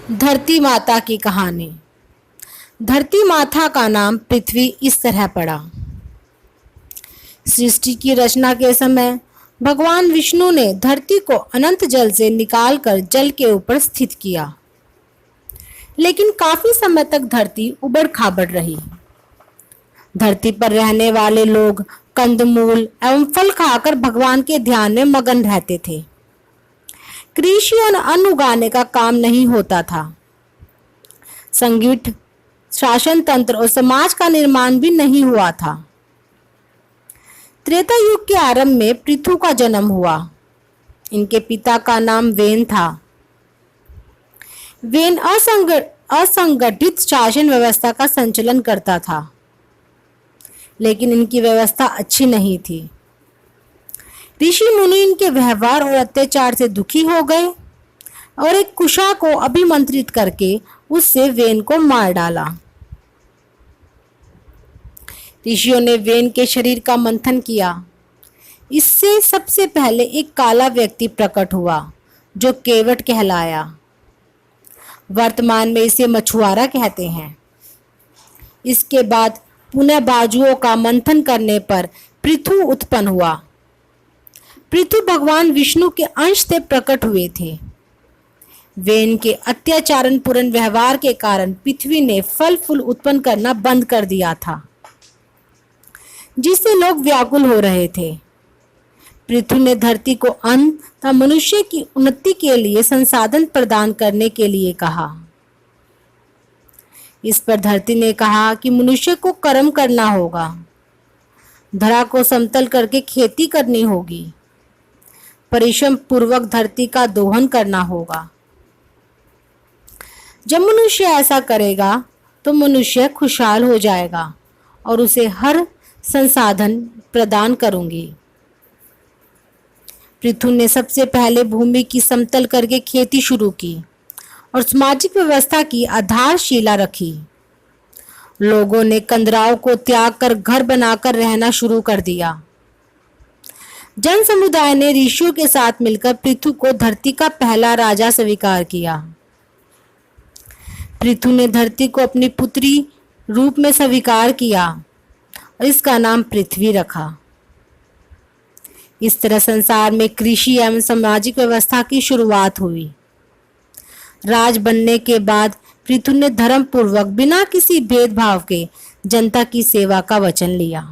धरती माता की कहानी। धरती माता का नाम पृथ्वी इस तरह पड़ा। सृष्टि की रचना के समय भगवान विष्णु ने धरती को अनंत जल से निकालकर जल के ऊपर स्थित किया, लेकिन काफी समय तक धरती उबड़ खाबड़ रही। धरती पर रहने वाले लोग कंदमूल एवं फल खाकर भगवान के ध्यान में मगन रहते थे। कृषि और अन्न उगाने का काम नहीं होता था। संगठित शासन तंत्र और समाज का निर्माण भी नहीं हुआ था। त्रेता युग के आरंभ में पृथु का जन्म हुआ। इनके पिता का नाम वेन था। वेन असंगठित शासन व्यवस्था का संचालन करता था, लेकिन इनकी व्यवस्था अच्छी नहीं थी। ऋषि मुनि इनके व्यवहार और अत्याचार से दुखी हो गए और एक कुशा को अभिमंत्रित करके उससे वेन को मार डाला। ऋषियों ने वेन के शरीर का मंथन किया। इससे सबसे पहले एक काला व्यक्ति प्रकट हुआ जो केवट कहलाया। वर्तमान में इसे मछुआरा कहते हैं। इसके बाद पुनः बाजुओं का मंथन करने पर पृथु उत्पन्न हुआ। पृथु भगवान विष्णु के अंश से प्रकट हुए थे। वेन के अत्याचारण पूर्ण व्यवहार के कारण पृथ्वी ने फल फूल उत्पन्न करना बंद कर दिया था, जिससे लोग व्याकुल हो रहे थे। पृथ्वी ने धरती को अन्न तथा मनुष्य की उन्नति के लिए संसाधन प्रदान करने के लिए कहा। इस पर धरती ने कहा कि मनुष्य को कर्म करना होगा, धरा को समतल करके खेती करनी होगी, परिश्रम पूर्वक धरती का दोहन करना होगा। जब मनुष्य ऐसा करेगा तो मनुष्य खुशहाल हो जाएगा और उसे हर संसाधन प्रदान करूंगी। पृथु ने सबसे पहले भूमि की समतल करके खेती शुरू की और सामाजिक व्यवस्था की आधारशिला रखी। लोगों ने कंदराव को त्याग कर घर बनाकर रहना शुरू कर दिया। जन समुदाय ने ऋषियों के साथ मिलकर पृथु को धरती का पहला राजा स्वीकार किया। पृथु ने धरती को अपनी पुत्री रूप में स्वीकार किया और इसका नाम पृथ्वी रखा। इस तरह संसार में कृषि एवं सामाजिक व्यवस्था की शुरुआत हुई। राज बनने के बाद पृथु ने धर्म पूर्वक बिना किसी भेदभाव के जनता की सेवा का वचन लिया।